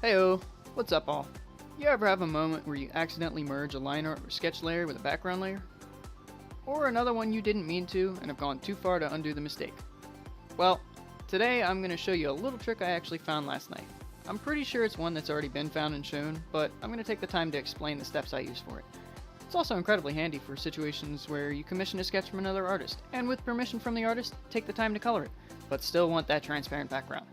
Heyo, what's up all? You ever have a moment where you accidentally merge a line art or sketch layer with a background layer? Or another one you didn't mean to and have gone too far to undo the mistake? Well, today I'm going to show you a little trick I actually found last night. I'm pretty sure it's one that's already been found and shown, but I'm going to take the time to explain the steps I use for it. It's also incredibly handy for situations where you commission a sketch from another artist, and with permission from the artist, take the time to color it, but still want that transparent background.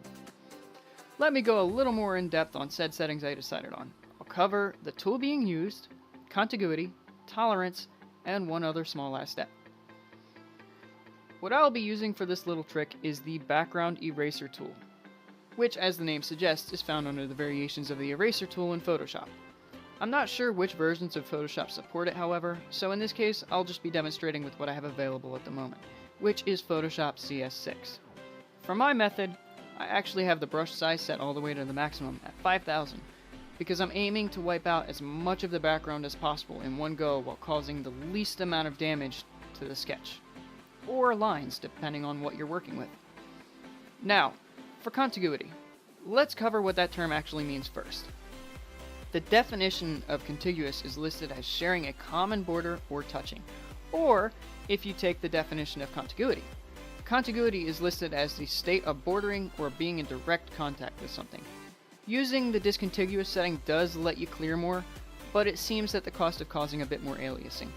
Let me go a little more in depth on said settings I decided on. I'll cover the tool being used, contiguity, tolerance, and one other small last step. What I'll be using for this little trick is the background eraser tool, which, as the name suggests, is found under the variations of the eraser tool in Photoshop. I'm not sure which versions of Photoshop support it, however, so in this case I'll just be demonstrating with what I have available at the moment, which is Photoshop CS6. For my method, I actually have the brush size set all the way to the maximum at 5000, because I'm aiming to wipe out as much of the background as possible in one go while causing the least amount of damage to the sketch, or lines depending on what you're working with. Now, for contiguity, let's cover what that term actually means first. The definition of contiguous is listed as sharing a common border or touching, or if you take the definition of contiguity. Contiguity is listed as the state of bordering or being in direct contact with something. Using the discontiguous setting does let you clear more, but it seems at the cost of causing a bit more aliasing,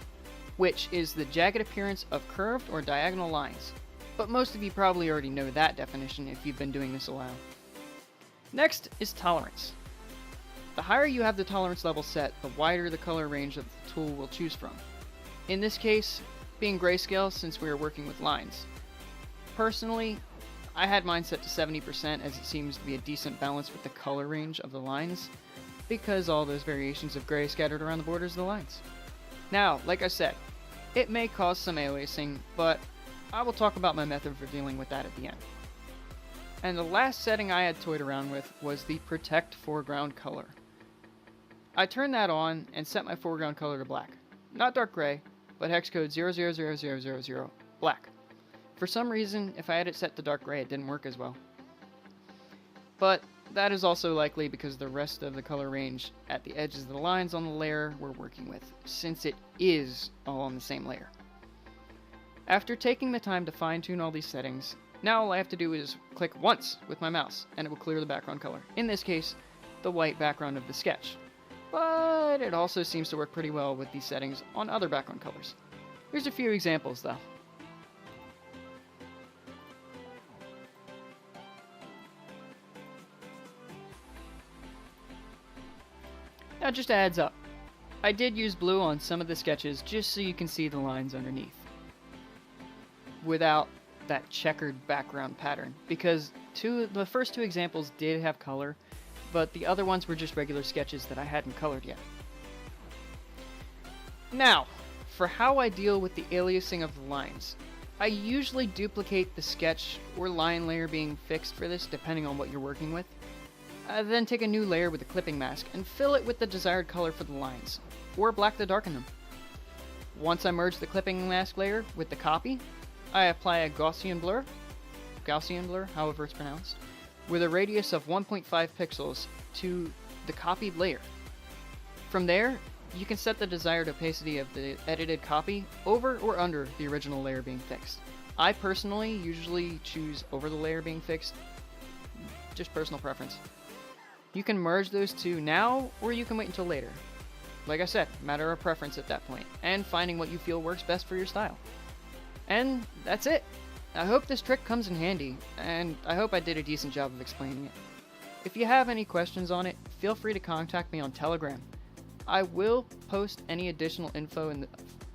which is the jagged appearance of curved or diagonal lines. But most of you probably already know that definition if you've been doing this a while. Next is tolerance. The higher you have the tolerance level set, the wider the color range that the tool will choose from. In this case, being grayscale since we are working with lines. Personally, I had mine set to 70% as it seems to be a decent balance with the color range of the lines, because all those variations of gray scattered around the borders of the lines. Now, like I said, it may cause some aliasing, but I will talk about my method for dealing with that at the end. And the last setting I had toyed around with was the Protect Foreground Color. I turned that on and set my foreground color to black. Not dark gray, but hex code 000000 black. For some reason, if I had it set to dark gray, it didn't work as well. But that is also likely because the rest of the color range at the edges of the lines on the layer we're working with, since it is all on the same layer. After taking the time to fine-tune all these settings, now all I have to do is click once with my mouse, and it will clear the background color. In this case, the white background of the sketch. But it also seems to work pretty well with these settings on other background colors. Here's a few examples though. Now just a heads up, I did use blue on some of the sketches just so you can see the lines underneath, without that checkered background pattern, because the first two examples did have color, but the other ones were just regular sketches that I hadn't colored yet. Now, for how I deal with the aliasing of the lines. I usually duplicate the sketch or line layer being fixed for this, depending on what you're working with. Then take a new layer with a clipping mask and fill it with the desired color for the lines, or black to darken them. Once I merge the clipping mask layer with the copy, I apply a Gaussian blur, however it's pronounced, with a radius of 1.5 pixels to the copied layer. From there, you can set the desired opacity of the edited copy over or under the original layer being fixed. I personally usually choose over the layer being fixed, just personal preference. You can merge those two now, or you can wait until later. Like I said, matter of preference at that point, and finding what you feel works best for your style. And that's it. I hope this trick comes in handy, and I hope I did a decent job of explaining it. If you have any questions on it, feel free to contact me on Telegram. I will post any additional info in the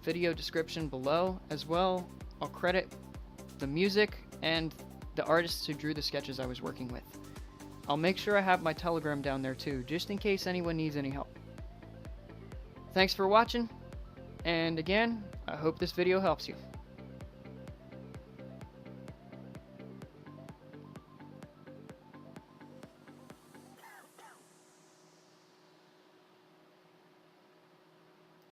video description below. As well, I'll credit the music and the artists who drew the sketches I was working with. I'll make sure I have my Telegram down there too, just in case anyone needs any help. Thanks for watching, and again, I hope this video helps you.